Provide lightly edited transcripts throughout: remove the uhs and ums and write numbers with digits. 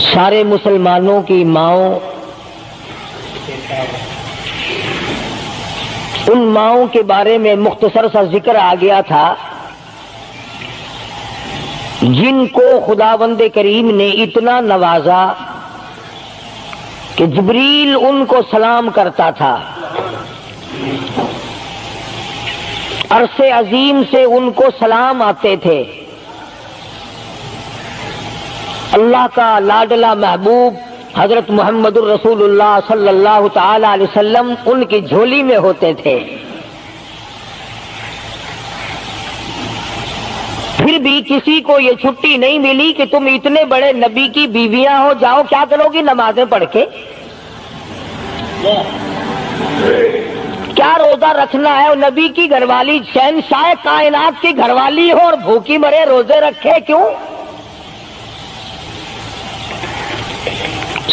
سارے مسلمانوں کی ماؤں، ان ماؤں کے بارے میں مختصر سا ذکر آ گیا تھا جن کو خداوند کریم نے اتنا نوازا کہ جبریل ان کو سلام کرتا تھا، عرش عظیم سے ان کو سلام آتے تھے۔ اللہ کا لاڈلا محبوب حضرت محمد الرسول اللہ صلی اللہ تعالی علیہ وسلم ان کی جھولی میں ہوتے تھے۔ پھر بھی کسی کو یہ چھٹی نہیں ملی کہ تم اتنے بڑے نبی کی بیویاں ہو، جاؤ کیا کرو گی نمازیں پڑھ کے، کیا روزہ رکھنا ہے؟ اور نبی کی گھر والی شہنشاہ کائنات کی گھر والی ہو اور بھوکی مرے روزے رکھے کیوں؟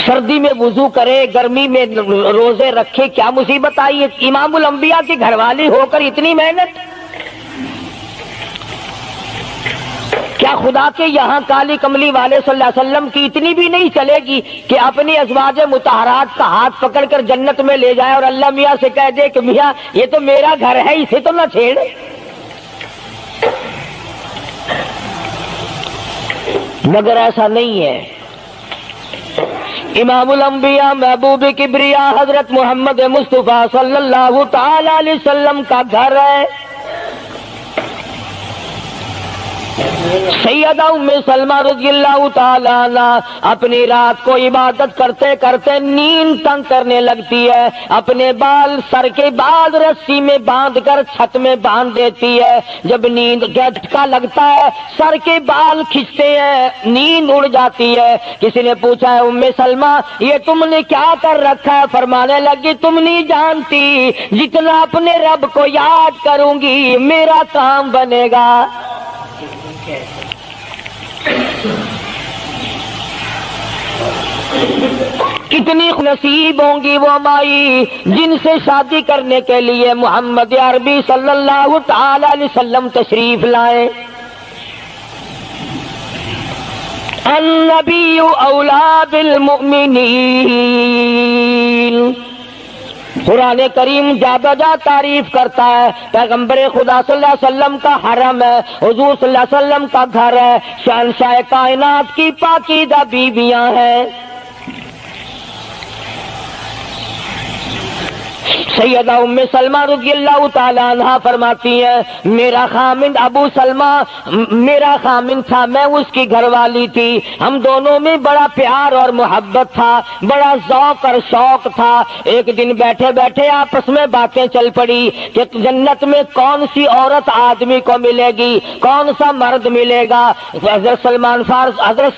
سردی میں وضو کرے، گرمی میں روزے رکھے، کیا مصیبت آئی ہے؟ امام الانبیاء کی گھر والی ہو کر اتنی محنت، کیا خدا کے یہاں کالی کملی والے صلی اللہ علیہ وسلم کی اتنی بھی نہیں چلے گی کہ اپنی ازواج مطہرات کا ہاتھ پکڑ کر جنت میں لے جائے اور اللہ میاں سے کہہ دے کہ میاں یہ تو میرا گھر ہے، اسے تو نہ چھیڑ؟ مگر ایسا نہیں ہے۔ امام الانبیاء محبوب کبریا حضرت محمد مصطفیٰ صلی اللہ تعالی علیہ وسلم کا گھر ہے۔ سیدہ ام سلمہ رضی اللہ تعالی عنہ اپنی رات کو عبادت کرتے کرتے نیند تنگ کرنے لگتی ہے، اپنے بال سر کے بال رسی میں باندھ کر چھت میں باندھ دیتی ہے۔ جب نیند جھٹکا لگتا ہے سر کے بال کھنچتے ہیں، نیند اڑ جاتی ہے۔ کسی نے پوچھا ہے ام سلمہ یہ تم نے کیا کر رکھا ہے؟ فرمانے لگی تم نہیں جانتی، جتنا اپنے رب کو یاد کروں گی میرا کام بنے گا۔ کتنی نصیب ہوں گی وہ مائی جن سے شادی کرنے کے لیے محمد عربی صلی اللہ تعالی علیہ وسلم تشریف لائے۔ النبی اولی بالمؤمنین، قرآن کریم جا بجا تعریف کرتا ہے پیغمبر خدا صلی اللہ علیہ وسلم کا حرم ہے، حضور صلی اللہ علیہ وسلم کا گھر ہے، شہنشاہ کائنات کی پاکیزہ بیویاں ہیں۔ سیدہ ام سلمہ رضی اللہ تعالی عنہ فرماتی ہیں میرا خامند ابو سلمہ میرا خامند تھا، میں اس کی گھر والی تھی، ہم دونوں میں بڑا پیار اور محبت تھا، بڑا ذوق اور شوق تھا۔ ایک دن بیٹھے بیٹھے آپس میں باتیں چل پڑی کہ جنت میں کون سی عورت آدمی کو ملے گی، کون سا مرد ملے گا۔ حضرت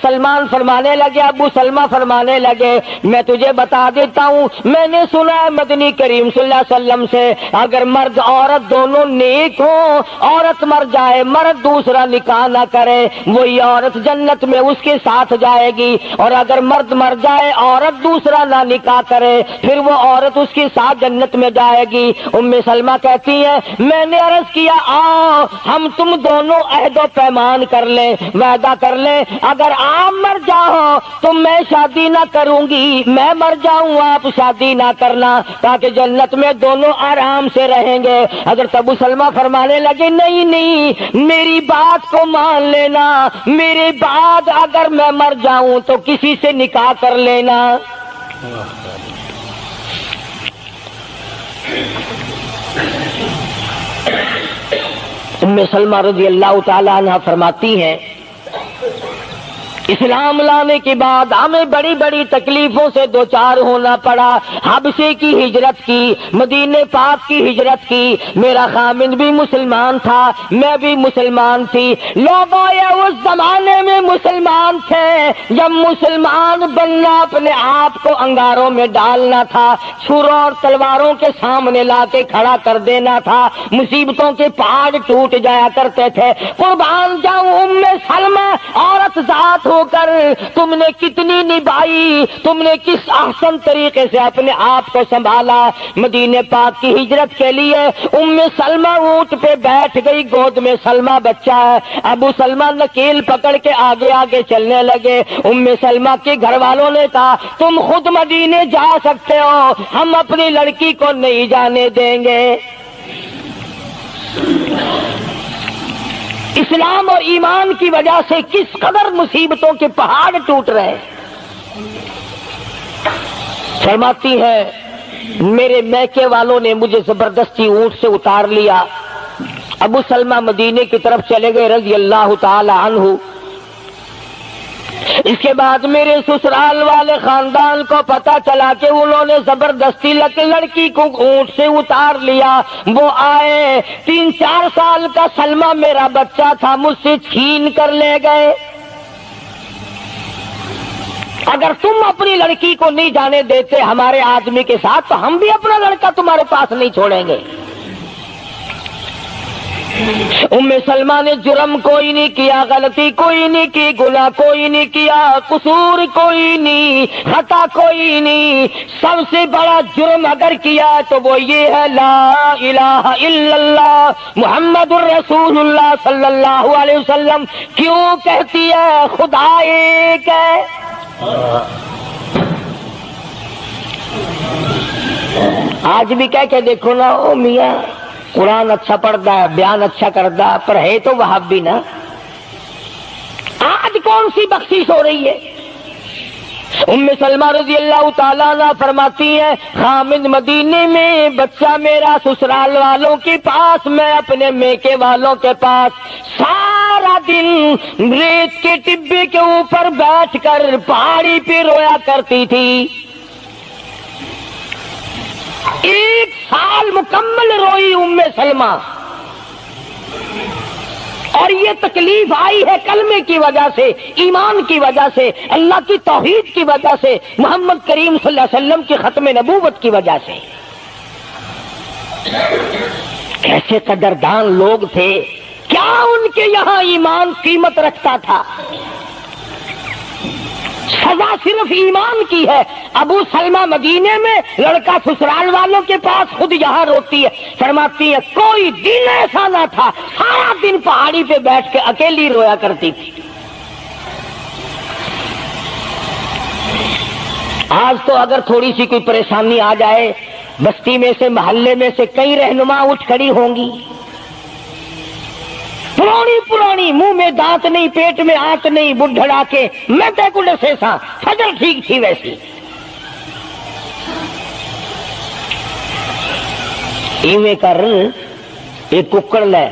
سلمان فرمانے لگے، ابو سلمہ فرمانے لگے میں تجھے بتا دیتا ہوں، میں نے سنا ہے مدنی کریم صلی اللہ علیہ وسلم سے اگر مرد عورت دونوں نیک ہوں، عورت مر جائے مرد دوسرا نکاح نہ کرے، وہی عورت جنت میں اس کے ساتھ جائے گی، اور اگر مرد مر جائے عورت دوسرا نہ نکاح کرے پھر وہ عورت اس کے ساتھ جنت میں جائے گی۔ ام سلمہ کہتی ہے میں نے عرض کیا آؤ ہم تم دونوں عہد و پیمان کر لیں، وعدہ کر لیں، اگر آپ مر جاؤ تو میں شادی نہ کروں گی، میں مر جاؤں آپ شادی نہ کرنا، تاکہ جنت میں دونوں آرام سے رہیں گے۔ حضرت ابو سلمہ فرمانے لگے نہیں نہیں میری بات کو مان لینا، میرے بعد اگر میں مر جاؤں تو کسی سے نکاح کر لینا۔ ام سلمہ رضی اللہ تعالی عنہ فرماتی ہیں اسلام لانے کے بعد ہمیں بڑی بڑی تکلیفوں سے دوچار ہونا پڑا، حبشے کی ہجرت کی، مدینے پاک کی ہجرت کی، میرا خامند بھی مسلمان تھا، میں بھی مسلمان تھی، لوگ اس زمانے میں مسلمان تھے جب مسلمان بننا اپنے آپ کو انگاروں میں ڈالنا تھا، چھروں اور تلواروں کے سامنے لا کے کھڑا کر دینا تھا، مصیبتوں کے پہاڑ ٹوٹ جایا کرتے تھے۔ قربان جاؤں ام سلمہ عورت ذات ہو کر تم نے کتنی نبھائی، تم نے کس احسن طریقے سے اپنے آپ کو سنبھالا۔ مدینے پاک کی ہجرت کے لیے ام سلمہ اونٹ پہ بیٹھ گئی، گود میں سلمہ بچہ ہے، ابو سلمہ نکیل پکڑ کے آگے آگے چلنے لگے۔ ام سلمہ کے گھر والوں نے کہا تم خود مدینے جا سکتے ہو، ہم اپنی لڑکی کو نہیں جانے دیں گے۔ اسلام اور ایمان کی وجہ سے کس قدر مصیبتوں کے پہاڑ ٹوٹ رہے ہیں۔ فرماتی ہے میرے میکے والوں نے مجھے زبردستی اونٹ سے اتار لیا۔ ابو سلمہ مدینے کی طرف چلے گئے رضی اللہ تعالی عنہ۔ اس کے بعد میرے سسرال والے خاندان کو پتا چلا کہ انہوں نے زبردستی لڑکی کو اونٹ سے اتار لیا۔ وہ آئے، 3-4 سال کا سلمہ میرا بچہ تھا، مجھ سے چھین کر لے گئے۔ اگر تم اپنی لڑکی کو نہیں جانے دیتے ہمارے آدمی کے ساتھ تو ہم بھی اپنا لڑکا تمہارے پاس نہیں چھوڑیں گے۔ ام سلمہ نے جرم کوئی نہیں کیا، غلطی کوئی نہیں کی، گناہ کوئی نہیں کیا، قصور کوئی نہیں، خطا کوئی نہیں۔ سب سے بڑا جرم اگر کیا تو وہ یہ ہے لا الہ الا اللہ محمد الرسول اللہ صلی اللہ علیہ وسلم کیوں کہتی ہے خدا ایک ہے۔ آج بھی کہہ کے دیکھو نا، او میاں قرآن اچھا پڑھتا ہے، بیان اچھا کرتا ہے، پر ہے تو وہابی نا۔ آج کون سی بخشش ہو رہی ہے؟ ام سلمہ رضی اللہ تعالیٰ عنہ فرماتی ہے خامد مدینے میں، بچہ میرا سسرال والوں کے پاس، میں اپنے میکے والوں کے پاس، سارا دن ریت کے ٹبے کے اوپر بیٹھ کر پہاڑی پہ رویا کرتی تھی۔ 1 سال مکمل روئی ام سلمہ، اور یہ تکلیف آئی ہے کلمے کی وجہ سے، ایمان کی وجہ سے، اللہ کی توحید کی وجہ سے، محمد کریم صلی اللہ علیہ وسلم کی ختم نبوت کی وجہ سے۔ کیسے قدردان لوگ تھے، کیا ان کے یہاں ایمان قیمت رکھتا تھا؟ سزا صرف ایمان کی ہے۔ ابو سلمہ مدینے میں، لڑکا سسرال والوں کے پاس، خود یہاں روتی ہے۔ فرماتی ہے کوئی دن ایسا نہ تھا، سارا دن پہاڑی پہ بیٹھ کے اکیلی رویا کرتی تھی۔ آج تو اگر تھوڑی سی کوئی پریشانی آ جائے، بستی میں سے، محلے میں سے کئی رہنما اٹھ کھڑی ہوں گی، پرانی منہ میں دانت نہیں، پیٹ میں آنت نہیں، بڈھڑا کے میں تے کو ڈسے سا، فجر ٹھیک تھی ویسی۔ ایویں کر ایک ککڑ لے،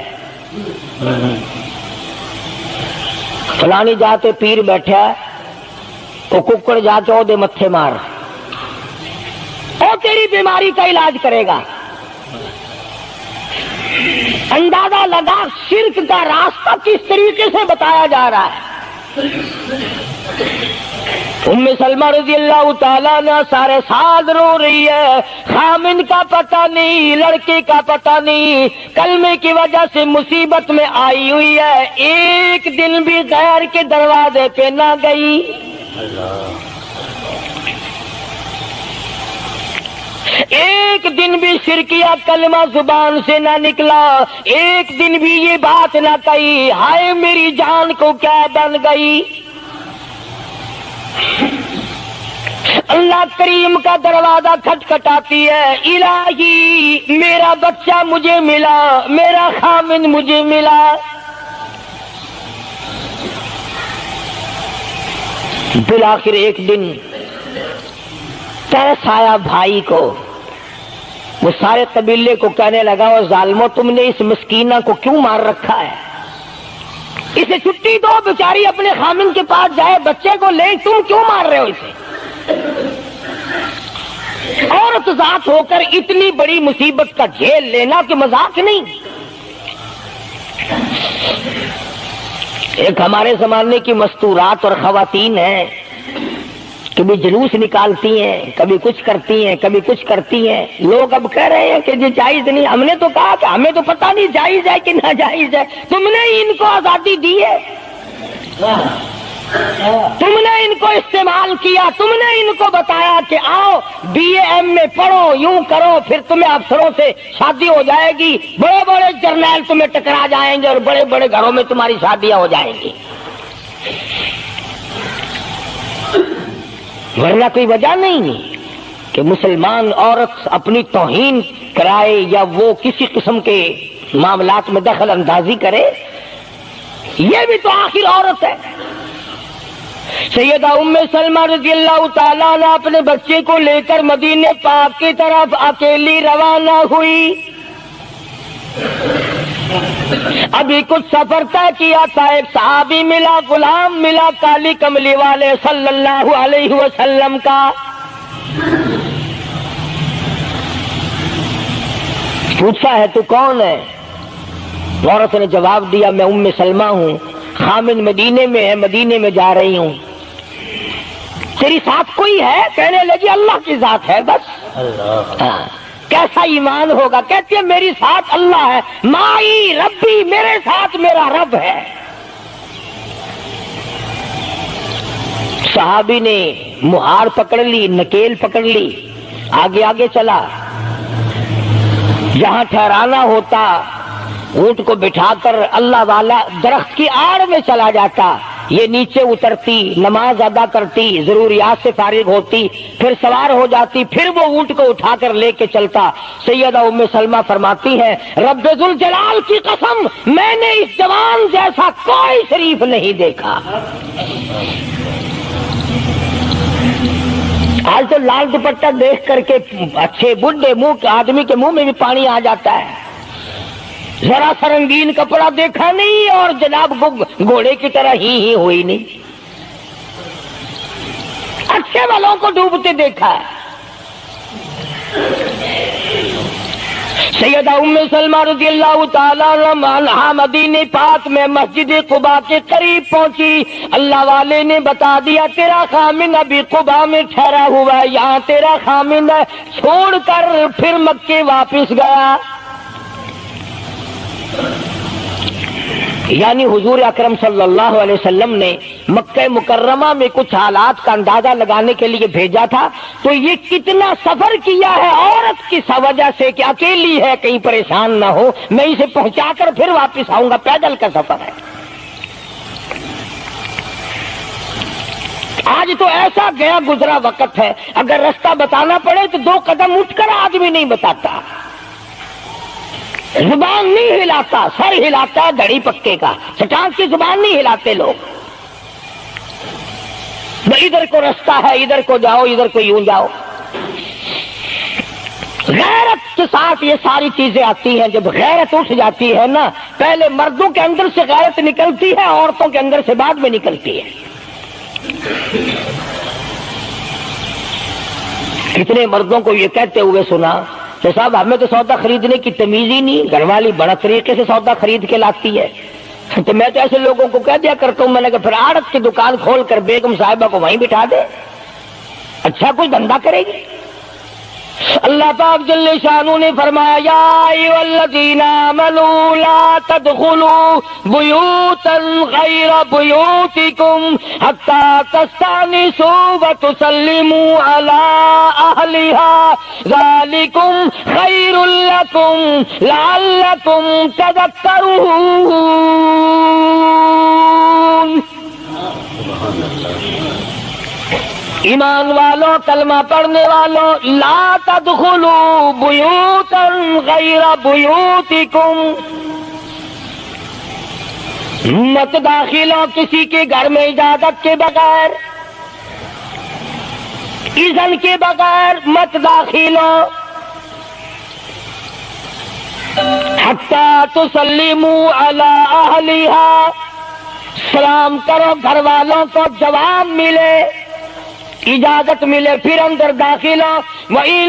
فلانی جاتے پیر بیٹھا، وہ ککڑ جا کے دے متھے مار، وہ تیری بیماری کا علاج کرے گا۔ اندازہ لگا شرک کا راستہ کس طریقے سے بتایا جا رہا ہے۔ ام سلمہ رضی اللہ تعالیٰ نے سارے ساتھ رو رہی ہے، خامن کا پتہ نہیں، لڑکے کا پتہ نہیں، کلمے کی وجہ سے مصیبت میں آئی ہوئی ہے، ایک دن بھی غیر کے دروازے پہ نہ گئی۔ ایک دن بھی شرکیہ کلمہ زبان سے نہ نکلا، ایک دن بھی یہ بات نہ کہی ہائے میری جان کو کیا بن گئی۔ اللہ کریم کا دروازہ کھٹکھٹاتی ہے، الہی میرا بچہ مجھے ملا، میرا خامن مجھے ملا۔ بالآخر ایک دن ترس آیا بھائی کو، وہ سارے قبیلے کو کہنے لگا وہ ظالمو تم نے اس مسکینہ کو کیوں مار رکھا ہے، اسے چھٹی دو، بیچاری اپنے خامن کے پاس جائے، بچے کو لے، تم کیوں مار رہے ہو اسے؟ عورت ذات ہو کر اتنی بڑی مصیبت کا جھیل لینا کہ مذاق نہیں۔ ایک ہمارے زمانے کی مستورات اور خواتین ہیں، کبھی جلوس نکالتی ہیں، کبھی کچھ کرتی ہیں، کبھی کچھ کرتی ہیں، لوگ اب کہہ رہے ہیں کہ یہ جائز نہیں، ہم نے تو کہا کہ ہمیں تو پتہ نہیں جائز ہے کہ ناجائز ہے، تم نے ہی ان کو آزادی دی ہے۔ تم نے ان کو استعمال کیا, تم نے ان کو بتایا کہ آؤ بی اے ایم میں پڑھو, یوں کرو, پھر تمہیں افسروں سے شادی ہو جائے گی, بڑے بڑے جرنیل تمہیں ٹکرا جائیں گے اور بڑے بڑے گھروں میں تمہاری شادیاں ہو جائیں گی. ورنہ کوئی وجہ نہیں کہ مسلمان عورت اپنی توہین کرائے یا وہ کسی قسم کے معاملات میں دخل اندازی کرے. یہ بھی تو آخر عورت ہے. سیدہ ام سلمہ رضی اللہ تعالیٰ عنہ اپنے بچے کو لے کر مدینے پاک کی طرف اکیلی روانہ ہوئی. ابھی کچھ سفر طے کیا تھا, ایک صحابی ملا, غلام ملا کالی کملی والے صلی اللہ علیہ وسلم کا. پوچھا ہے تو کون ہے؟ عورت نے جواب دیا میں ام سلمہ ہوں, خامن مدینے میں ہے, مدینے میں جا رہی ہوں. تیری ساتھ کوئی ہے؟ کہنے لگی اللہ کی ذات ہے بس. کیسا ایمان ہوگا؟ کہتی ہے میری ساتھ اللہ ہے, مائی ربی, میرے ساتھ میرا رب ہے. صحابی نے مہار پکڑ لی, نکیل پکڑ لی, آگے آگے چلا. جہاں ٹھہرانا ہوتا اونٹ کو بٹھا کر اللہ والا درخت کی آڑ میں چلا جاتا, یہ نیچے اترتی, نماز ادا کرتی, ضروریات سے فارغ ہوتی, پھر سوار ہو جاتی, پھر وہ اونٹ کو اٹھا کر لے کے چلتا. سیدہ ام سلمہ فرماتی ہیں رب ذوالجلال کی قسم میں نے اس جوان جیسا کوئی شریف نہیں دیکھا. آج تو لال دوپٹہ دیکھ کر کے اچھے بڈھے منہ آدمی کے منہ میں بھی پانی آ جاتا ہے. ذرا سا رنگین کپڑا دیکھا نہیں اور جناب گھوڑے کی طرح ہی ہوئی نہیں. اچھے والوں کو ڈوبتے دیکھا ہے. سیدہ ام سلمہ رضی اللہ تعالیٰ عنہا مدینے پاک میں مسجد قباء کے قریب پہنچی. اللہ والے نے بتا دیا تیرا خامن ابھی قباء میں ٹھہرا ہوا ہے, یہاں تیرا خامن ہے. چھوڑ کر پھر مکے واپس گیا. یعنی حضور اکرم صلی اللہ علیہ وسلم نے مکہ مکرمہ میں کچھ حالات کا اندازہ لگانے کے لیے بھیجا تھا, تو یہ کتنا سفر کیا ہے عورت کی وجہ سے کہ اکیلی ہے, کہیں پریشان نہ ہو, میں اسے پہنچا کر پھر واپس آؤں گا. پیدل کا سفر ہے. آج تو ایسا گیا گزرا وقت ہے, اگر رستہ بتانا پڑے تو 2 قدم اٹھ کر آدمی نہیں بتاتا, زبان نہیں ہلاتا, سر ہلاتا ہے دھڑی پکے کا, چٹان کی زبان نہیں ہلاتے لوگ. ادھر کو رستہ ہے, ادھر کو جاؤ, ادھر کو یوں جاؤ. غیرت کے ساتھ یہ ساری چیزیں آتی ہیں. جب غیرت اٹھ جاتی ہے نا, پہلے مردوں کے اندر سے غیرت نکلتی ہے, عورتوں کے اندر سے بعد میں نکلتی ہے. کتنے مردوں کو یہ کہتے ہوئے سنا کہ صاحب ہمیں تو سودا خریدنے کی تمیز ہی نہیں, گھر والی بڑا طریقے سے سودا خرید کے لاتی ہے. تو میں تو ایسے لوگوں کو کہہ دیا کرتا ہوں, میں نے کہا پھر آڑت کی دکان کھول کر بیگم صاحبہ کو وہیں بٹھا دے, اچھا کچھ دھندا کرے گی. اللہ پاک جل شانہ نے فرمایا یا ایھا الذین آمنوا لا تدخلوا بیوتا غیر بیوتکم حتی تستأنسوا وتسلموا علی اہلہا ذالکم خیر لکم لعلکم تذکرون. ایمان والوں, کلمہ پڑھنے والوں, لا تدخلوا بیوتا غیر بیوتکم, مت داخل ہو کسی کے گھر میں اجازت کے بغیر, اذن کے بغیر مت داخل ہو. حتی تسلموا علی اہلہا, سلام کرو گھر والوں کو, جواب ملے, اجازت ملے, پھر اندر داخل ہو. وَإِن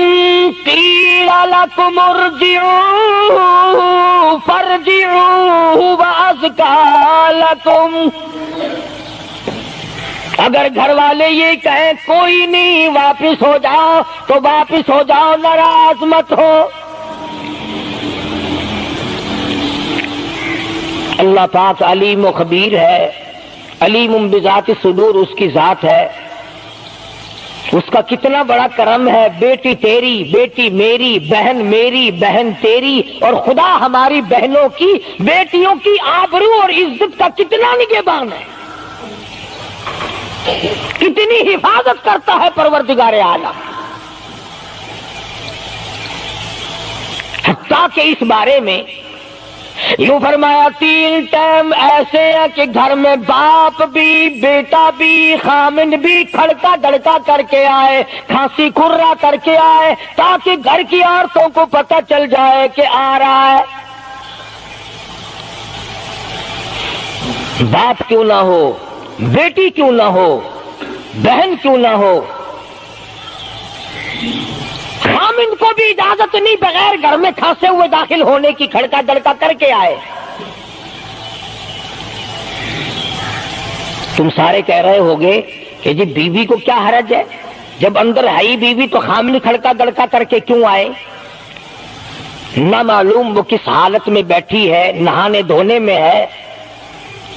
قِيلَ لَكُمُ ارْجِعُوا فَارْجِعُوا هُوَ أَزْكَىٰ لَكُمْ, اگر گھر والے یہ کہیں کوئی نہیں واپس ہو جاؤ تو واپس ہو جاؤ, ناراض مت ہو. اللہ پاک علیم و خبیر ہے, علیم بذات الصدور اس کی ذات ہے، اس کا کتنا بڑا کرم ہے. بیٹی تیری، بیٹی میری، بہن میری، بہن تیری، اور خدا ہماری بہنوں کی، بیٹیوں کی آبرو اور عزت کا کتنا نگہبان ہے، کتنی حفاظت کرتا ہے پروردگار عالم. حتیٰ کہ اس بارے میں یوں فرمایا 3 ٹائم ایسے ہیں کہ گھر میں باپ بھی، بیٹا بھی، خامن بھی کھڑکا دڑکا کر کے آئے، کھانسی کھرا کر کے آئے، تاکہ گھر کی عورتوں کو پتہ چل جائے کہ آ رہا ہے. باپ کیوں نہ ہو، بیٹی کیوں نہ ہو، بہن کیوں نہ ہو، خامن کو بھی اجازت نہیں بغیر گھر میں کھانسے ہوئے داخل ہونے کی، کھڑکا دڑکا کر کے آئے. تم سارے کہہ رہے ہوگے کہ جی بیوی کو کیا حرج ہے، جب اندر ہے ہی بیوی تو خامن کھڑکا دڑکا کر کے کیوں آئے؟ نہ معلوم وہ کس حالت میں بیٹھی ہے، نہانے دھونے میں ہے.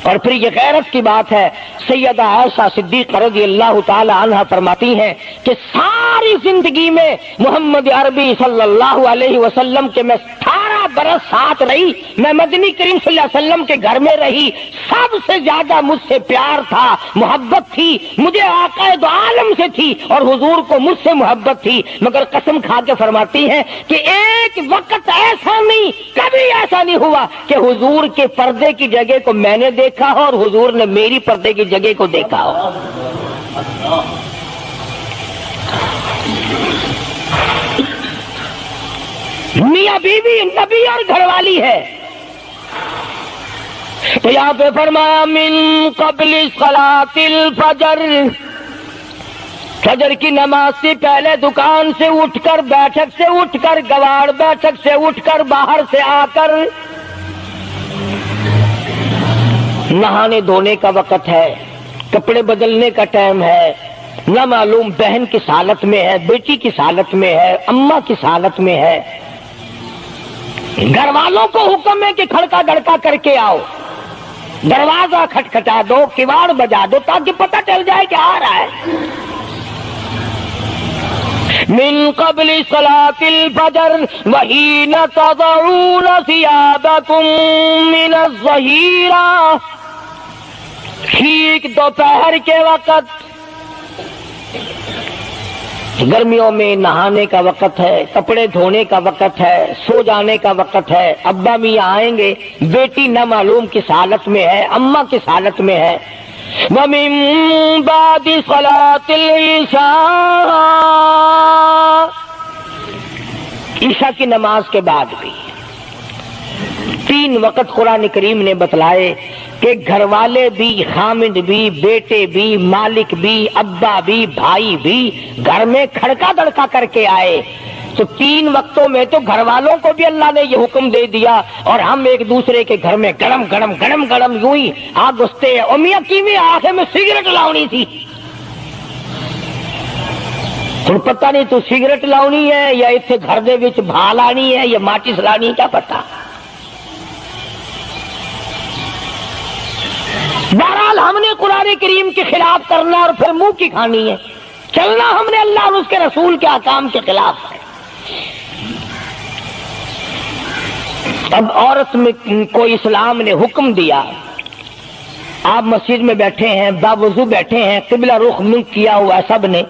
اور پھر یہ غیرت کی بات ہے، سیدہ عائشہ صدیقہ رضی اللہ تعالی عنہا فرماتی ہیں کہ ساری زندگی میں محمد عربی صلی اللہ علیہ وسلم کے میں 18 برس ساتھ رہی، میں مدنی کریم صلی اللہ علیہ وسلم کے گھر میں رہی، سب سے زیادہ مجھ سے پیار تھا، محبت تھی، مجھے آقا دو عالم سے تھی اور حضور کو مجھ سے محبت تھی. مگر قسم کھا کے فرماتی ہیں کہ ایک وقت ایسا نہیں، کبھی ایسا نہیں ہوا کہ حضور کے پردے کی جگہ کو میں نے دیکھا ہو اور حضور نے میری پردے کی جگہ کو دیکھا ہو. میاں بیوی نبی اور گھر والی ہے. تو یہاں پہ فرمایا من قبل صلاۃ الفجر، فجر کی نماز سے پہلے دکان سے اٹھ کر، بیٹھک سے اٹھ کر، گواڑ بیٹھک سے اٹھ کر، باہر سے آ کر نہانے دھونے کا وقت ہے، کپڑے بدلنے کا ٹائم ہے. نہ معلوم بہن کس حالت میں ہے، بیٹی کس حالت میں ہے، اماں کس حالت میں ہے. گھر والوں کو حکم ہے کہ کھڑکا دڑکا کر کے آؤ، دروازہ کھٹکھٹا دو، کواڑ بجا دو، تاکہ پتہ چل جائے کہ آ رہا ہے. من قبل صلاۃ الفجر وحین تضعون ثیابکم من الظہیرہ، ٹھیک دوپہر کے وقت، گرمیوں میں نہانے کا وقت ہے، کپڑے دھونے کا وقت ہے، سو جانے کا وقت ہے. ابا میاں آئیں گے، بیٹی نہ معلوم کس حالت میں ہے، اماں کس حالت میں ہے. وَمِن بَعْدِ صَلَاةِ الْعِشَاءِ، عشاء کی نماز کے بعد بھی 3 وقت قرآن کریم نے بتلائے کہ گھر والے بھی، خامد بھی، بیٹے بھی، مالک بھی، ابا بھی، بھائی بھی گھر میں کھڑکا دڑکا کر کے آئے. تو 3 وقتوں میں تو گھر والوں کو بھی اللہ نے یہ حکم دے دیا، اور ہم ایک دوسرے کے گھر میں گرم گرم گرم گرم یوں ہی آگ گھستے ہیں. اور میاں کی آنکھیں میں سگریٹ لاؤنی تھی، تم پتہ نہیں تو سگریٹ لاؤنی ہے یا اتنے گھر دے وچ بھا لانی ہے یا ماچس لانی، کیا پتہ. بہرحال ہم نے قرآن کریم کے خلاف کرنا اور پھر منہ کی کھانی ہے، چلنا ہم نے اللہ اور اس کے رسول کے احکام کے خلاف ہے. اب عورت میں کو اسلام نے حکم دیا، آپ مسجد میں بیٹھے ہیں، باوضو بیٹھے ہیں، قبلہ رخ منہ کیا ہوا ہے سب نے،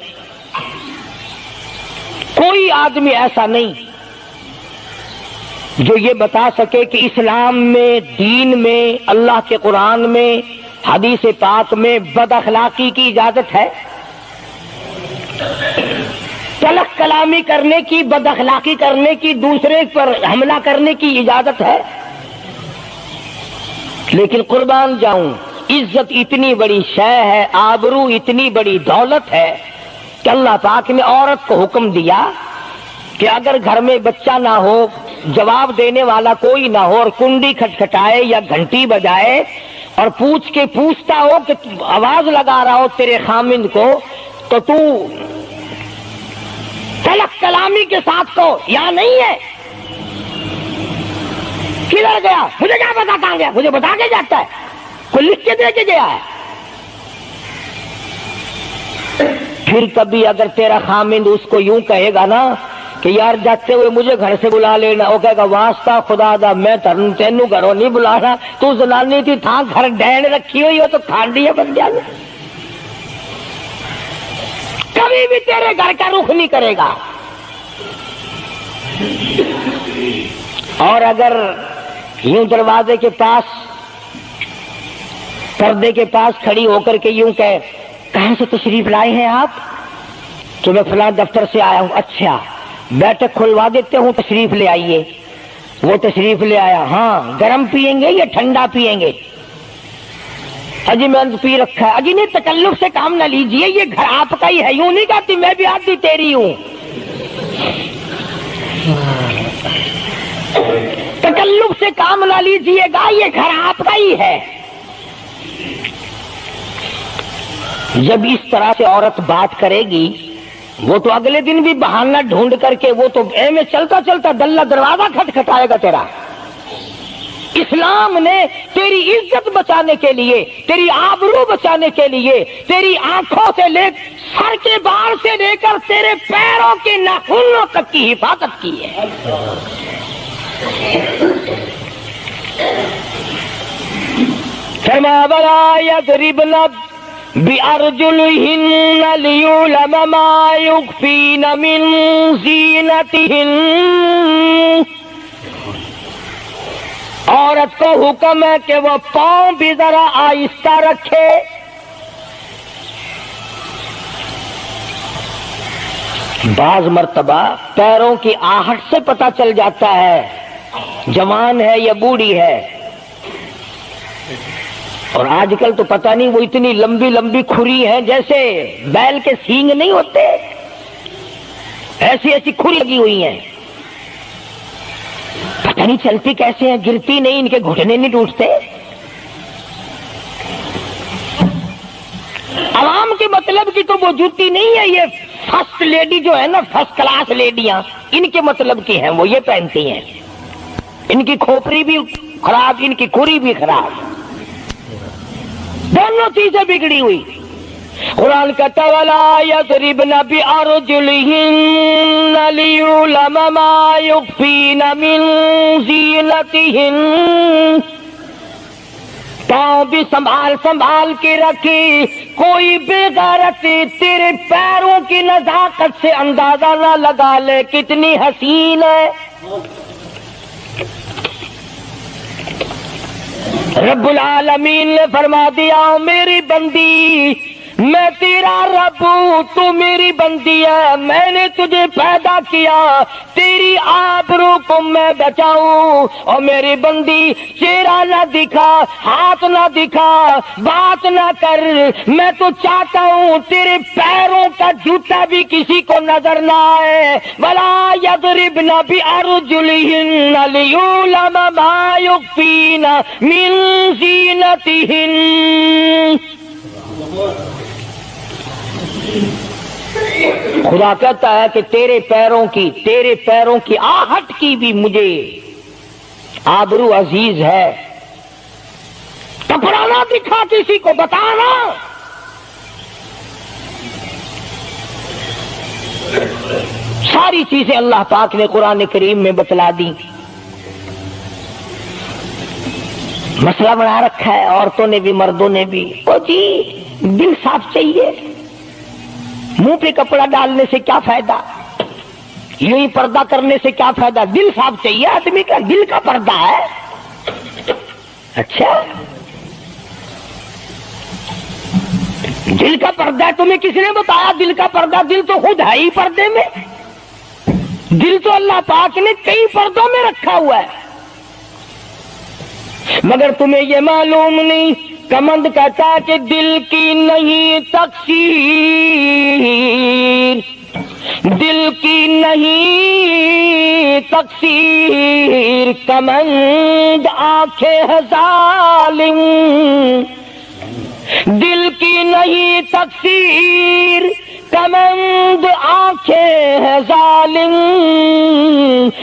کوئی آدمی ایسا نہیں جو یہ بتا سکے کہ اسلام میں، دین میں، اللہ کے قرآن میں، حدیث پاک میں بد اخلاقی کی اجازت ہے. تلخ کلامی کرنے کی، بد اخلاقی کرنے کی، دوسرے پر حملہ کرنے کی اجازت ہے. لیکن قربان جاؤں، عزت اتنی بڑی شے ہے، آبرو اتنی بڑی دولت ہے کہ اللہ پاک نے عورت کو حکم دیا کہ اگر گھر میں بچہ نہ ہو، جواب دینے والا کوئی نہ ہو، اور کنڈی کھٹکھٹائے یا گھنٹی بجائے اور پوچھتا ہو کہ آواز لگا رہا ہو تیرے خامند کو، تو تو تلخ کلامی کے ساتھ کو یہاں نہیں ہے، کدھر گیا، مجھے کیا پتا کہاں گیا، مجھے بتا کے جاتا ہے، کوئی لکھ کے دے کے گیا ہے. پھر کبھی اگر تیرا خامند اس کو یوں کہے گا نا کہ یار جاتے ہوئے مجھے گھر سے بلا لینا، وہ کہے گا واسطہ خدا دا میں تینوں گھروں نہیں بلانا، تو زنانی تھی تھا گھر ڈین رکھی ہوئی ہو تو کھانڈیا بن جانا، کبھی بھی تیرے گھر کا رخ نہیں کرے گا۔ اور اگر یوں دروازے کے پاس پردے کے پاس کھڑی ہو کر کے یوں کہے کہاں سے تشریف لائے ہیں آپ؟ تو میں فلاں دفتر سے آیا ہوں۔ اچھا بیٹھک کھلوا دیتے ہوں، تشریف لے آئیے۔ وہ تشریف لے آیا، ہاں گرم پیئیں گے یا ٹھنڈا پیئیں گے؟ اجی میں پی رکھا ہے۔ اجی نہیں، تکلف سے کام نہ لیجئے، یہ گھر آپ کا ہی ہے، یوں نہیں کہتی میں بھی آدھی تیری ہوں۔ تکلف سے کام نہ لیجئے گا، یہ گھر آپ کا ہی ہے۔ جب اس طرح سے عورت بات کرے گی، وہ تو اگلے دن بھی بہانہ ڈھونڈ کر کے وہ تو اے میں چلتا چلتا دلہ دروازہ کھٹکھٹائے گا تیرا۔ اسلام نے تیری عزت بچانے کے لیے، تیری آبرو بچانے کے لیے، تیری آنکھوں سے لے سر کے بال سے لے کر تیرے پیروں کے ناخنوں تک کی حفاظت کی ہے۔ فرمایا وَلَا يَضْرِبْنَ بِأَرْجُلِهِنَّ لِيُعْلَمَ مَا يُخْفِينَ مِنْ زِينَتِهِنَّ۔ عورت کو حکم ہے کہ وہ پاؤں بھی ذرا آہستہ رکھے۔ بعض مرتبہ پیروں کی آہٹ سے پتہ چل جاتا ہے جوان ہے یا بوڑھی ہے۔ اور آج کل تو پتہ نہیں وہ اتنی لمبی لمبی کھری ہیں جیسے بیل کے سینگ نہیں ہوتے، ایسی ایسی کھری لگی ہوئی ہیں، پتہ نہیں چلتی کیسے ہیں، گرتی نہیں، ان کے گھٹنے نہیں ٹوٹتے۔ عوام کے مطلب کی تو وہ جوتی نہیں ہے، یہ فرسٹ لیڈی جو ہے نا، فرسٹ کلاس لیڈیاں، ان کے مطلب کی ہیں، وہ یہ پہنتی ہیں۔ ان کی کھوپڑی بھی خراب، ان کی کھری بھی خراب، دونوں چیزیں بگڑی ہوئی۔ قرآن کہتا وَلَا يَضْرِبْنَ بِأَرْجُلِهِنَّ لِيُعْلَمَ مَا يُخْفِينَ مِنْ زِينَتِهِنَّ۔ پاؤں بھی سنبھال سنبھال کے رکھی، کوئی بے غیرت تیرے پیروں کی نزاکت سے اندازہ نہ لگا لے کتنی حسین ہے۔ رب العالمین نے فرما دیا میری بندی، میں تیرا رب ہوں، تو میری بندی ہے، میں نے تجھے پیدا کیا تیری آبرو کو میں بچاؤں۔ اور میری بندی چہرہ نہ دکھا، ہاتھ نہ دکھا، بات نہ کر، میں تو چاہتا ہوں تیرے پیروں کا جوتا بھی کسی کو نظر نہ آئے۔ وَلَا يَضْرِبْنَ بِأَرْجُلِهِنَّ لِيُعْلَمَ مَا يُخْفِينَ مِنْ زِينَتِهِنَّ۔ خدا کہتا ہے کہ تیرے پیروں کی آہٹ کی بھی مجھے آبرو عزیز ہے۔ کپڑا نہ دکھا کسی کو، بتانا۔ ساری چیزیں اللہ پاک نے قرآن کریم میں بتلا دی۔ مسئلہ بنا رکھا ہے عورتوں نے بھی مردوں نے بھی، او جی دل صاف چاہیے، منہ پہ کپڑا ڈالنے سے کیا فائدہ، یوں ہی پردہ کرنے سے کیا فائدہ، دل صاف چاہیے آدمی کا، دل کا پردہ ہے۔ اچھا دل کا پردہ ہے، تمہیں کس نے بتایا دل کا پردہ؟ دل تو خود ہے ہی پردے میں، دل تو اللہ پاک نے کئی پردوں میں رکھا ہوا ہے، مگر تمہیں یہ معلوم نہیں۔ کمند کہتا ہے کہ دل کی نہیں تقصیر، دل کی نہیں تقصیر، کمند آنکھیں ہے ظالم، دل کی نہیں تقصیر، کمند آنکھیں ہے ظالم،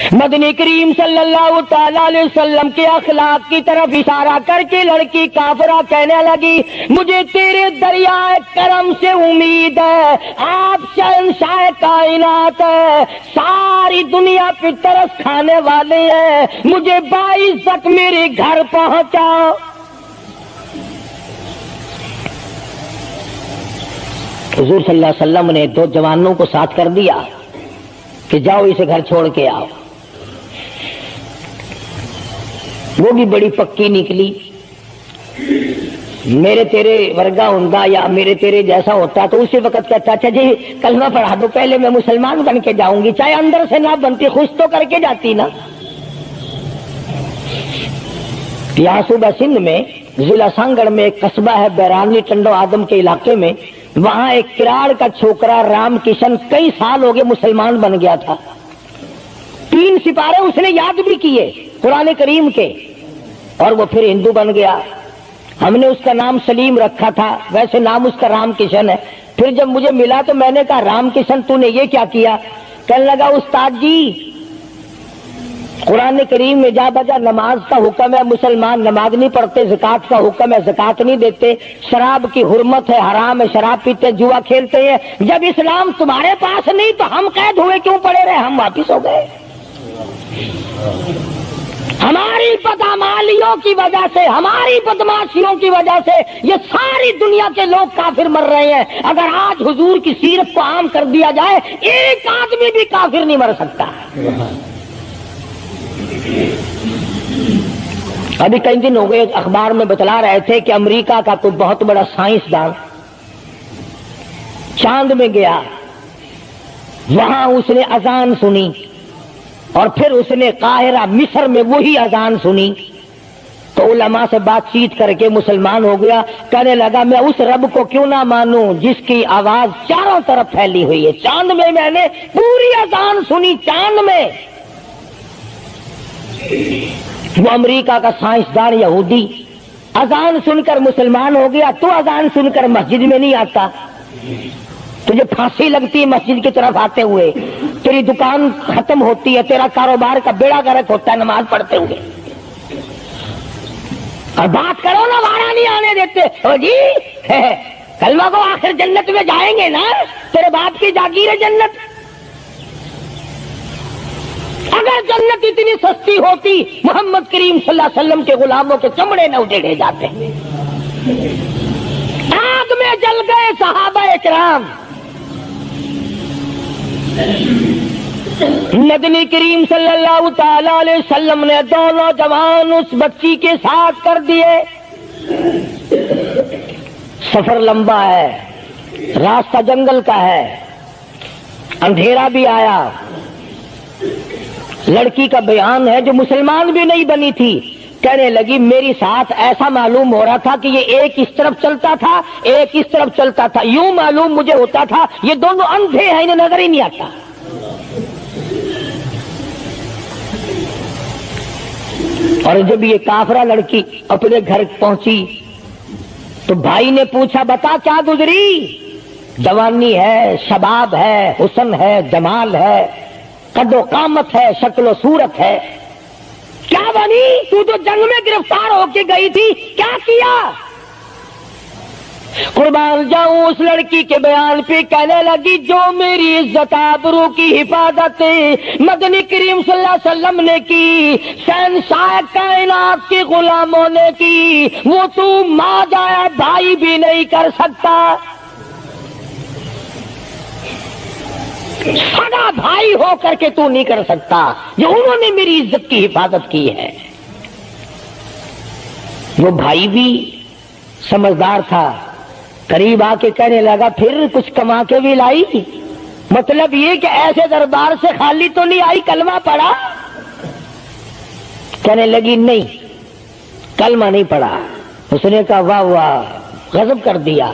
مدنی کریم صلی اللہ تعالی علیہ وسلم کے اخلاق کی طرف اشارہ کر کے لڑکی کافرہ کہنے لگی مجھے تیرے دریائے کرم سے امید ہے، آپ شہنشاہ کائنات ہے، ساری دنیا پہ ترس کھانے والے ہیں، مجھے 22 تک میرے گھر پہنچا۔ حضور صلی اللہ علیہ وسلم نے 2 جوانوں کو ساتھ کر دیا کہ جاؤ اسے گھر چھوڑ کے آؤ۔ وہ بھی بڑی پکی نکلی، میرے تیرے ورگا ہوندا یا میرے تیرے جیسا ہوتا تو اسی وقت کہتا اچھا جی کلمہ پڑھا دو، پہلے میں مسلمان بن کے جاؤں گی، چاہے اندر سے نہ بنتی خوش تو کر کے جاتی نا۔ یہاں صوبہ سندھ میں ضلع سانگڑ میں ایک قصبہ ہے بیرانی ٹنڈو آدم کے علاقے میں، وہاں ایک کراڑ کا چھوکرا رام کشن کئی سال ہو گئے مسلمان بن گیا تھا، 3 سپارے اس نے یاد بھی کیے قرآن کریم کے، اور وہ پھر ہندو بن گیا۔ ہم نے اس کا نام سلیم رکھا تھا، ویسے نام اس کا رام کشن ہے۔ پھر جب مجھے ملا تو میں نے کہا رام کشن تو نے یہ کیا کیا؟ کہنے لگا استاد جی قرآن کریم میں جا بجا نماز کا حکم ہے، مسلمان نماز نہیں پڑھتے، زکوٰۃ کا حکم ہے زکوٰۃ نہیں دیتے، شراب کی حرمت ہے حرام ہے، شراب پیتے جوا کھیلتے ہیں، جب اسلام تمہارے پاس نہیں تو ہم قید ہوئے کیوں پڑے رہے؟ ہم واپس ہو گئے۔ ہماری بدعمالیوں کی وجہ سے، ہماری بدماشیوں کی وجہ سے یہ ساری دنیا کے لوگ کافر مر رہے ہیں۔ اگر آج حضور کی سیرت کو عام کر دیا جائے ایک آدمی بھی کافر نہیں مر سکتا۔ ابھی کئی دن ہو گئے اخبار میں بتلا رہے تھے کہ امریکہ کا کوئی بہت بڑا سائنسدان چاند میں گیا، وہاں اس نے اذان سنی اور پھر اس نے قاہرہ مصر میں وہی اذان سنی تو علماء سے بات چیت کر کے مسلمان ہو گیا۔ کہنے لگا میں اس رب کو کیوں نہ مانوں جس کی آواز چاروں طرف پھیلی ہوئی ہے، چاند میں نے پوری اذان سنی، چاند میں۔ وہ امریکہ کا سائنسدان یہودی اذان سن کر مسلمان ہو گیا، تو اذان سن کر مسجد میں نہیں آتا؟ تجھے پھانسی لگتی ہے مسجد کی طرف آتے ہوئے، تیری دکان ختم ہوتی ہے، تیرا کاروبار کا بیڑا گرک ہوتا ہے نماز پڑھتے ہوئے، اور بات کرو نا وارا نہیں آنے دیتے ہو جی کلمہ کو آخر جنت میں جائیں گے نا، تیرے باپ کی جاگیر ہے جنت۔ اگر جنت اتنی سستی ہوتی محمد کریم صلی اللہ علیہ وسلم کے غلاموں کے چمڑے نہ اجڑے جاتے، آگ میں جل گئے صحابہ اکرام۔ مدنی کریم صلی اللہ تعالی علیہ وسلم نے 2 نوجوان اس بچی کے ساتھ کر دیے۔ سفر لمبا ہے، راستہ جنگل کا ہے، اندھیرا بھی آیا، لڑکی کا بیان ہے جو مسلمان بھی نہیں بنی تھی، کہنے لگی میری ساتھ ایسا معلوم ہو رہا تھا کہ یہ ایک اس طرف چلتا تھا ایک اس طرف چلتا تھا، یوں معلوم مجھے ہوتا تھا یہ دونوں اندھے ہیں، انہیں نظر ہی نہیں آتا۔ اور جب یہ کافرہ لڑکی اپنے گھر پہنچی تو بھائی نے پوچھا بتا کیا گزری؟ جوانی ہے، شباب ہے، حسن ہے، جمال ہے، قد و قامت ہے، شکل و صورت ہے، کیا بنی؟ تو جنگ میں گرفتار ہو کے گئی تھی، کیا کیا؟ قربان جاؤں اس لڑکی کے بیان پہ کہنے لگی جو میری عزت آبرو کی حفاظت مدنی کریم صلی اللہ علیہ وسلم نے کی، شہنشاہ کائنات کے غلاموں نے کی، وہ تو ماں جایا بھائی بھی نہیں کر سکتا، سگا بھائی ہو کر کے تو نہیں کر سکتا جو انہوں نے میری عزت کی حفاظت کی ہے۔ وہ بھائی بھی سمجھدار تھا، قریب آ کے کہنے لگا پھر کچھ کما کے بھی لائی؟ مطلب یہ کہ ایسے دربار سے خالی تو نہیں آئی، کلمہ پڑھا؟ کہنے لگی نہیں کلمہ نہیں پڑھا۔ اس نے کہا واہ واہ، غضب کر دیا،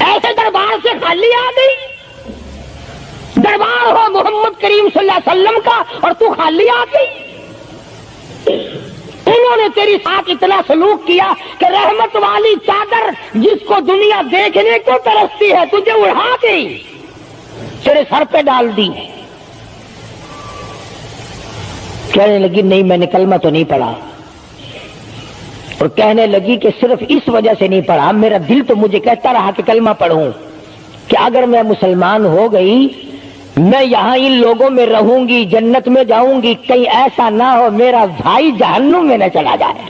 ایسے دربار سے خالی آ گئی؟ دربار ہو محمد کریم صلی اللہ علیہ وسلم کا اور تو خالی آ گئی؟ انہوں نے تیری ساتھ اتنا سلوک کیا کہ رحمت والی چادر جس کو دنیا دیکھنے کو ترستی ہے تجھے اڑا گئی، تیرے سر پہ ڈال دی۔ کہنے لگی نہیں میں نے کلمہ تو نہیں پڑھا، اور کہنے لگی کہ صرف اس وجہ سے نہیں پڑھا، میرا دل تو مجھے کہتا رہا کہ کلمہ پڑھوں، کہ اگر میں مسلمان ہو گئی میں یہاں ان لوگوں میں رہوں گی، جنت میں جاؤں گی، کہیں ایسا نہ ہو میرا بھائی جہنم میں نہ چلا جائے،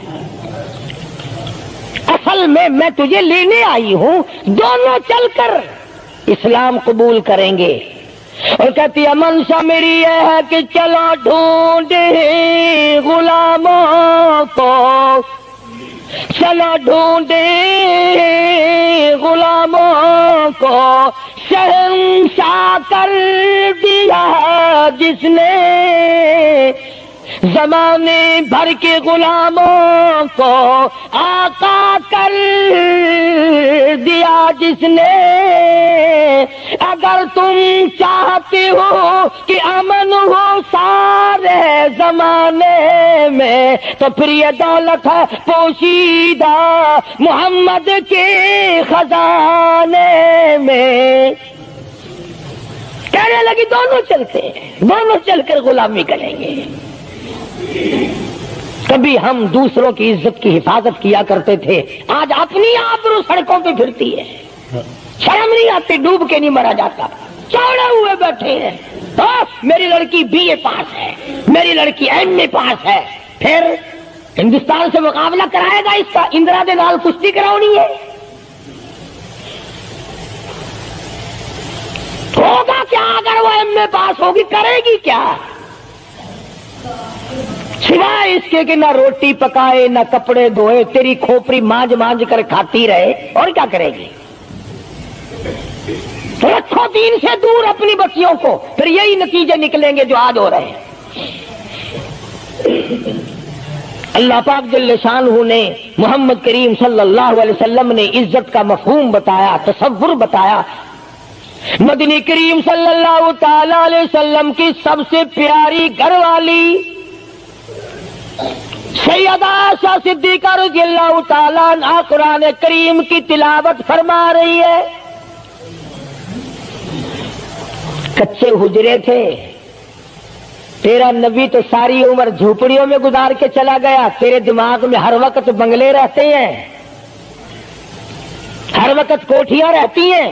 اصل میں تجھے لینے آئی ہوں، دونوں چل کر اسلام قبول کریں گے۔ اور کہتی ہے منشا میری یہ ہے کہ چلو ڈھونڈے غلاموں کو، چلو ڈھونڈے غلاموں کو، شہنشاہ کر دیا جس نے زمانے بھر کے غلاموں کو، آقا کر دیا جس نے۔ اگر تم چاہتے ہو کہ امن ہو سارے زمانے میں تو پھر یہ دولت ہے پوشیدہ محمد کے خزانے میں۔ کہنے لگی دونوں چلتے ہیں، دونوں چل کر غلامی کریں گے۔ کبھی ہم دوسروں کی عزت کی حفاظت کیا کرتے تھے، آج اپنی آبرو سڑکوں پہ پھرتی ہے، شرم نہیں آتی، ڈوب کے نہیں مرا جاتا، چوڑے ہوئے بیٹھے ہیں۔ میری لڑکی بی اے پاس ہے، میری لڑکی ایم اے پاس ہے، پھر ہندوستان سے مقابلہ کرائے گا اس کا، اندرا دے نال کشتی کراؤنی ہے، ہوگا کیا اگر وہ ایم اے پاس ہوگی، کرے گی کیا؟ سوائے اس کے کہ نہ روٹی پکائے نہ کپڑے دھوئے، تیری کھوپڑی مانج مانج کر کھاتی رہے، اور کیا کرے گی؟ رکھو دین سے دور اپنی بچیوں کو، پھر یہی نتیجے نکلیں گے جو آج ہو رہے ہیں۔ اللہ پاک جل شانہ نے محمد کریم صلی اللہ علیہ وسلم نے عزت کا مفہوم بتایا، تصور بتایا۔ مدنی کریم صلی اللہ تعالی علیہ وسلم کی سب سے پیاری گھر والی سیدہ عائشہ صدیقہ رضی اللہ تعالیٰ عنہا قرآن کریم کی تلاوت فرما رہی ہے۔ کچے حجرے تھے، تیرا نبی تو ساری عمر جھوپڑیوں میں گزار کے چلا گیا، تیرے دماغ میں ہر وقت بنگلے رہتے ہیں، ہر وقت کوٹھیاں رہتی ہیں۔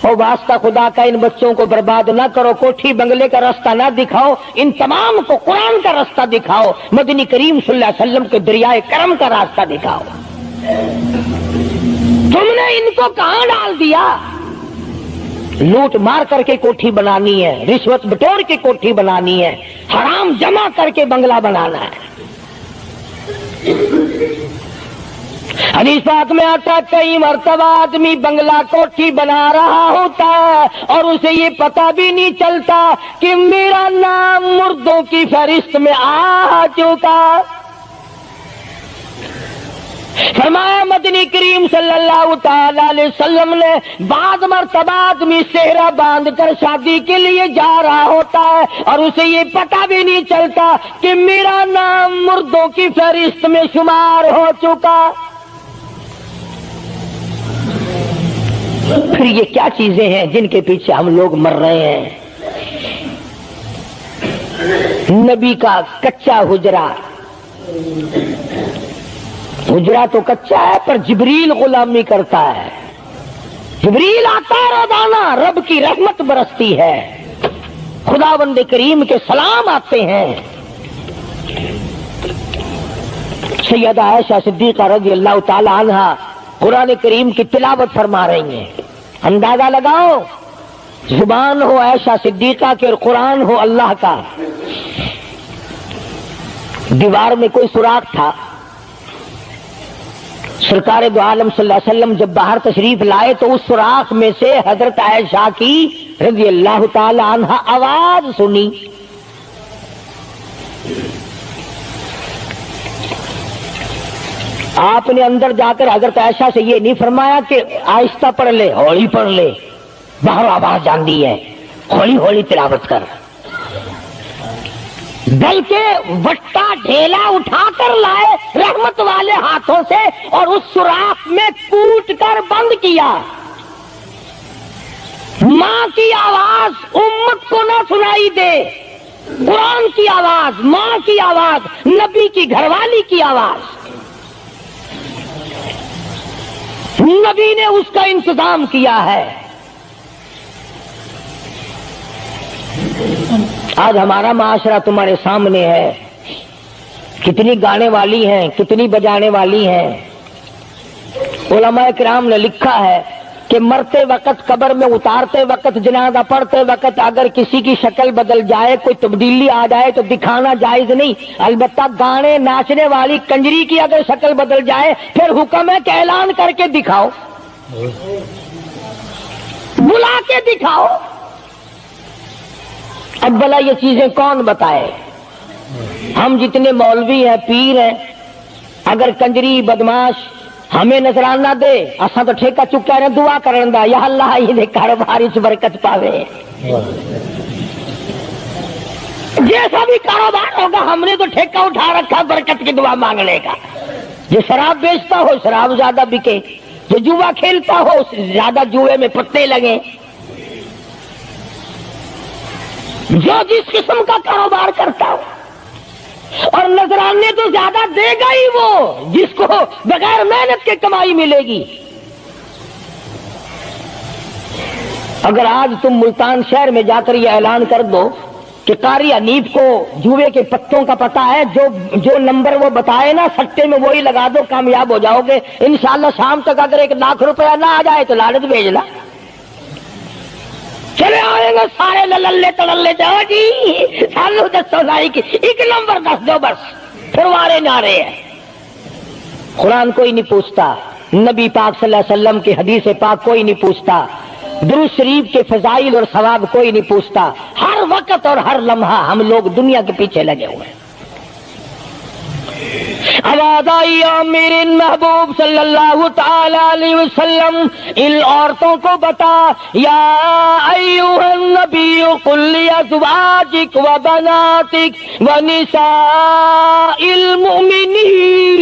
اور واسطہ خدا کا ان بچوں کو برباد نہ کرو، کوٹھی بنگلے کا راستہ نہ دکھاؤ، ان تمام کو قرآن کا راستہ دکھاؤ، مدنی کریم صلی اللہ علیہ وسلم کے دریائے کرم کا راستہ دکھاؤ۔ تم نے ان کو کہاں ڈال دیا؟ لوٹ مار کر کے کوٹھی بنانی ہے، رشوت بٹور کے کوٹھی بنانی ہے، حرام جمع کر کے بنگلہ بنانا ہے۔ حدیث پاک میں آتا ہے کئی مرتبہ آدمی بنگلہ کوٹھی بنا رہا ہوتا ہے اور اسے یہ پتہ بھی نہیں چلتا کہ میرا نام مردوں کی فہرست میں آ چکا۔ فرمایا مدنی کریم صلی اللہ تعالی علیہ وسلم نے بعض مرتبہ آدمی صحرا باندھ کر شادی کے لیے جا رہا ہوتا ہے اور اسے یہ پتہ بھی نہیں چلتا کہ میرا نام مردوں کی فہرست میں شمار ہو چکا۔ پھر یہ کیا چیزیں ہیں جن کے پیچھے ہم لوگ مر رہے ہیں؟ نبی کا کچا حجرہ، حجرہ تو کچا ہے پر جبریل غلامی کرتا ہے، جبریل آتا ہے روزانہ، رب کی رحمت برستی ہے، خداوند کریم کے سلام آتے ہیں۔ سیدہ عائشہ صدیقہ رضی اللہ تعالی عنہا قرآن کریم کی تلاوت فرما رہی ہیں۔ اندازہ لگاؤ، زبان ہو عائشہ صدیقہ کے اور قرآن ہو اللہ کا۔ دیوار میں کوئی سوراخ تھا، سرکار دو عالم صلی اللہ علیہ وسلم جب باہر تشریف لائے تو اس سوراخ میں سے حضرت عائشہ کی رضی اللہ تعالی عنہا آواز سنی۔ آپ نے اندر جا کر حضرت عائشہ سے یہ نہیں فرمایا کہ آہستہ پڑھ لے، ہولی پڑھ لے، باہر آواز جاندی ہے، ہولی ہولی تلاوت کر، بلکہ وٹا ڈھیلا اٹھا کر لائے رحمت والے ہاتھوں سے اور اس سوراخ میں کوٹ کر بند کیا۔ ماں کی آواز امت کو نہ سنائی دے، قرآن کی آواز، ماں کی آواز، نبی کی گھر والی کی آواز، نبی نے اس کا انتظام کیا ہے۔ آج ہمارا معاشرہ تمہارے سامنے ہے، کتنی گانے والی ہیں، کتنی بجانے والی ہیں۔ علماء کرام نے لکھا ہے کہ مرتے وقت، قبر میں اتارتے وقت، جنازہ پڑھتے وقت اگر کسی کی شکل بدل جائے، کوئی تبدیلی آ جائے تو دکھانا جائز نہیں، البتہ گانے ناچنے والی کنجری کی اگر شکل بدل جائے پھر حکم ہے کہ اعلان کر کے دکھاؤ، بلا کے دکھاؤ۔ اب بھلا یہ چیزیں کون بتائے؟ ہم جتنے مولوی ہیں، پیر ہیں، اگر کنجری بدماش ہمیں نظرانہ دے، اساں تو ٹھیکہ چکا رہے دعا کرن دا، یا اللہ یہ کاروبار اس برکت پاوے۔ جیسا بھی کاروبار ہوگا ہم نے تو ٹھیکہ اٹھا رکھا برکت کی دعا مانگنے کا۔ جو شراب بیچتا ہو شراب زیادہ بکے، جو جوا کھیلتا ہو زیادہ جوئے میں پتے لگے، جو جس قسم کا کاروبار کرتا ہو، اور نذرانے تو زیادہ دے گا ہی وہ جس کو بغیر محنت کے کمائی ملے گی۔ اگر آج تم ملتان شہر میں جا کر یہ اعلان کر دو کہ قاری حنیف کو جوئے کے پتوں کا پتہ ہے، جو نمبر وہ بتائے نا سٹے میں وہی لگا دو، کامیاب ہو جاؤ گے انشاءاللہ۔ شام تک اگر 1 لاکھ روپیہ نہ آ جائے تو لالچ بھیجنا، چلے آئیں گے سارے للے تڑلے، جاؤ جی سالو دسو سائی کی 1 نمبر دس دو بس، پھر وارے نعرے ہیں۔ قرآن کوئی نہیں پوچھتا، نبی پاک صلی اللہ علیہ وسلم کی حدیث پاک کوئی نہیں پوچھتا، درود شریف کے فضائل اور ثواب کوئی نہیں پوچھتا۔ ہر وقت اور ہر لمحہ ہم لوگ دنیا کے پیچھے لگے ہوئے ہیں۔ آواز آئی میرے محبوب صلی اللہ تعالی علیہ وسلم ان عورتوں کو بتا، یا ایھا النبی قل لازواجک وبناتک ونساء المؤمنین،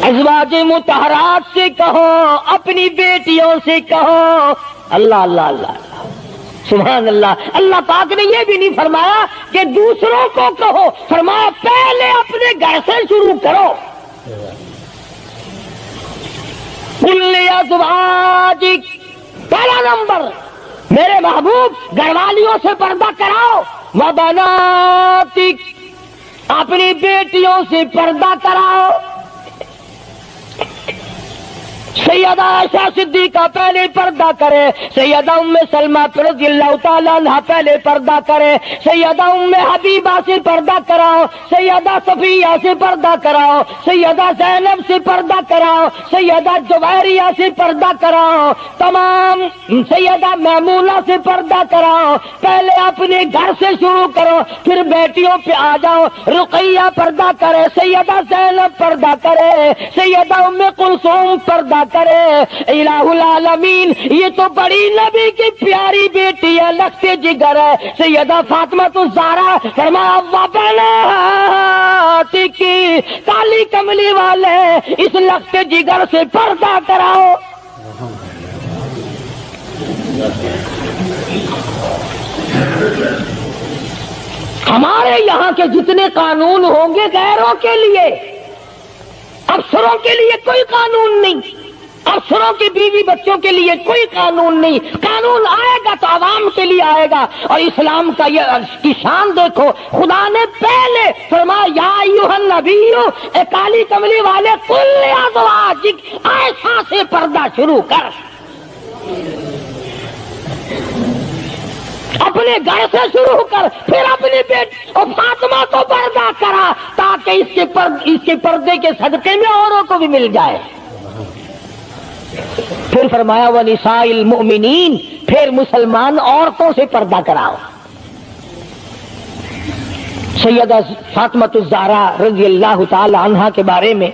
ازواج مطہرات سے کہو، اپنی بیٹیوں سے کہو۔ اللہ اللہ اللہ سبحان اللہ۔ اللہ پاک نے یہ بھی نہیں فرمایا کہ دوسروں کو کہو، فرمایا پہلے اپنے گھر سے شروع کرو۔ قل لازواجک، پہلا نمبر میرے محبوب گھر والیوں سے پردہ کراؤ، وبناتک، اپنی بیٹیوں سے پردہ کراؤ۔ سیدہ عائشہ صدیقہ پہلے پردہ کرے، سیدہ ام سلمہ رضی اللہ تعالیٰ عنہ پہلے پردہ کرے، سیدہ ام حبیبہ سے پردہ کراؤ، سیدہ صفیہ سے پردہ کراؤ، سیدہ زینب سے پردہ کراؤ، سیدہ جویریہ سے پردہ کراؤ، تمام سیدہ میمونہ سے پردہ کراؤ۔ پہلے اپنے گھر سے شروع کرو، پھر بیٹیوں پہ آ جاؤ۔ رقیہ پردہ کرے، سیدہ زینب پردہ کرے، سیدہ ام کلثوم پردہ کرے۔ الہ العالمین یہ تو بڑی نبی کی پیاری بیٹی ہے، لختے جگر ہے، سیدہ فاطمہ الزہرا، فرمایا وبناتک، کالی کملی والے اس لختے جگر سے پردہ کراؤ۔ ہمارے یہاں کے جتنے قانون ہوں گے غیروں کے لیے، افسروں کے لیے کوئی قانون نہیں، افسروں کی بیوی بچوں کے لیے کوئی قانون نہیں۔ قانون آئے گا تو عوام کے لیے آئے گا۔ اور اسلام کا یہ کی شان دیکھو، خدا نے پہلے فرمایا یا ایھا النبی، اے کالی کملی والے، قل لازواجک، عائشہ سے پردہ شروع کر، اپنے گھر سے شروع کر، پھر اپنی بیٹی اور فاطمہ کو پردہ کرا، تاکہ اس کے پردے کے صدقے میں اوروں کو بھی مل جائے۔ پھر فرمایا وَنِسَاءِ الْمُؤْمِنِينَ، پھر مسلمان عورتوں سے پردہ کراؤ۔ سیدہ فاطمہ الزہرا رضی اللہ تعالی عنہا کے بارے میں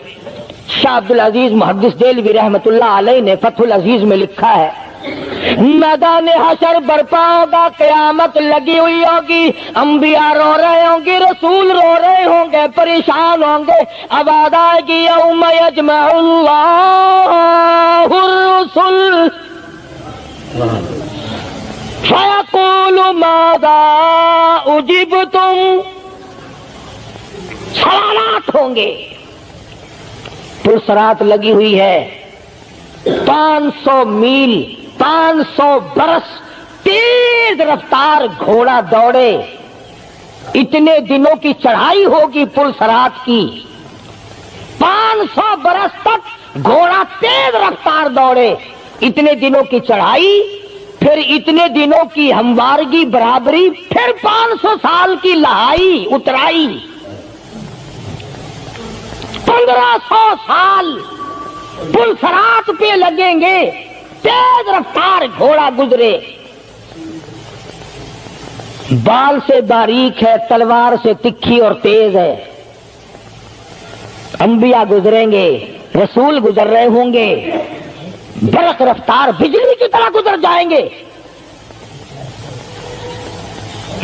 شاہ عبدالعزیز محدث دہلوی رحمۃ اللہ علیہ نے فتح العزیز میں لکھا ہے، میدان حشر برپا ہوگا، قیامت لگی ہوئی ہوگی، انبیاء رو رہے ہوں گے، رسول رو رہے ہوں گے، پریشان ہوں گے، آواز آئے گی یوم یجمع اللہ الرسل فَيَقُولُ مَاذَا أُجِبْتُمْ، سوالات ہوں گے. پرسرات لگی ہوئی ہے، 500 میل 500 برس تیز رفتار گھوڑا دوڑے، اتنے دنوں کی چڑھائی ہوگی پرسرات کی. 500 برس تک گھوڑا تیز رفتار دوڑے، اتنے دنوں کی چڑھائی، پھر اتنے دنوں کی ہموارگی برابری، پھر 500 سال کی لہائی اترائی، 1500 سال پلسرات پہ لگیں گے. تیز رفتار گھوڑا گزرے، بال سے باریک ہے، تلوار سے تکھی اور تیز ہے. انبیاء گزریں گے، رسول گزر رہے ہوں گے، برق رفتار بجلی کی طرح گزر جائیں گے.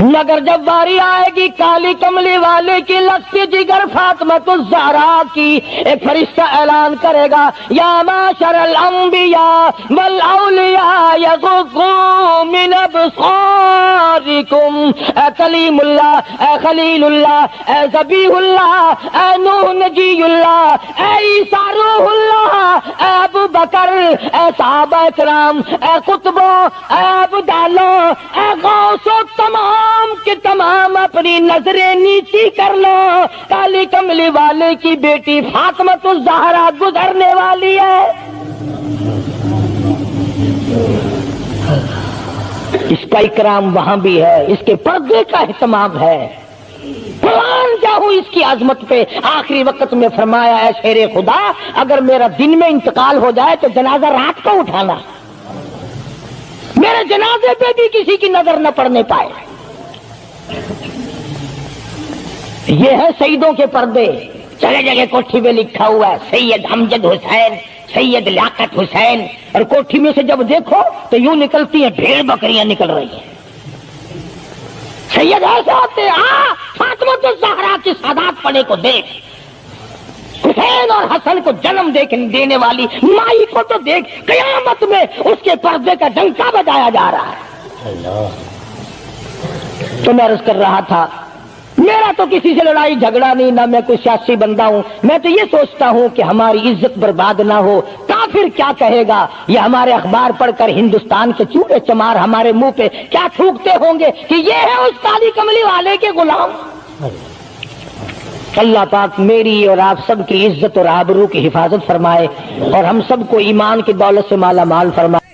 مگر جب باری آئے گی کالی کملی والے کی، لگتی جگر فاطمۃ الزہرا کی، ایک فرشتہ اعلان کرے گا یا معشر الانبیاء والاولیاء یغضوا من ابصارکم. اے کلیم اللہ، اے خلیل اللہ، اے ذبیح اللہ، اے نوح نجی اللہ، اے عیسیٰ روح اللہ، اے ابو بکر، اے صحابہ کرام، اے قطبوں، اے ابدالوں، اے غوثوں، تمام کے تمام اپنی نظریں نیچی کر لو، کالی کملی والے کی بیٹی فاطمۃ الزہرا گزرنے والی ہے. اس کا اکرام وہاں بھی ہے، اس کے پردے کا اہتمام ہے. قرآن جاؤں اس کی عظمت پہ آخری وقت میں فرمایا ہے شیر خدا اگر میرا دن میں انتقال ہو جائے تو جنازہ رات کو اٹھانا، میرے جنازے پہ بھی کسی کی نظر نہ پڑنے پائے. یہ ہے سیدوں کے پردے. جگہ جگہ کوٹھی میں لکھا ہوا ہے سید امجد حسین، سید لیاقت حسین، اور کوٹھی میں سے جب دیکھو تو یوں نکلتی ہیں بھیڑ بکریاں نکل رہی ہیں. سید ایسے ہوتے فاطمۃ الزہرا کی سادات پڑے کو دیکھ، حسین اور حسن کو جنم دینے والی مائی کو تو دیکھ، قیامت میں اس کے پردے کا ڈنکا بجایا جا رہا ہے. تو میں عرض کر رہا تھا میرا تو کسی سے لڑائی جھگڑا نہیں، نہ میں کوئی سیاسی بندہ ہوں. میں تو یہ سوچتا ہوں کہ ہماری عزت برباد نہ ہو. کافر کیا کہے گا، یہ ہمارے اخبار پڑھ کر ہندوستان کے چوڑے چمار ہمارے منہ پہ کیا تھوکتے ہوں گے کہ یہ ہے اس کالی کملی والے کے غلام. اللہ پاک میری اور آپ سب کی عزت اور آبرو کی حفاظت فرمائے اور ہم سب کو ایمان کی دولت سے مالا مال فرمائے.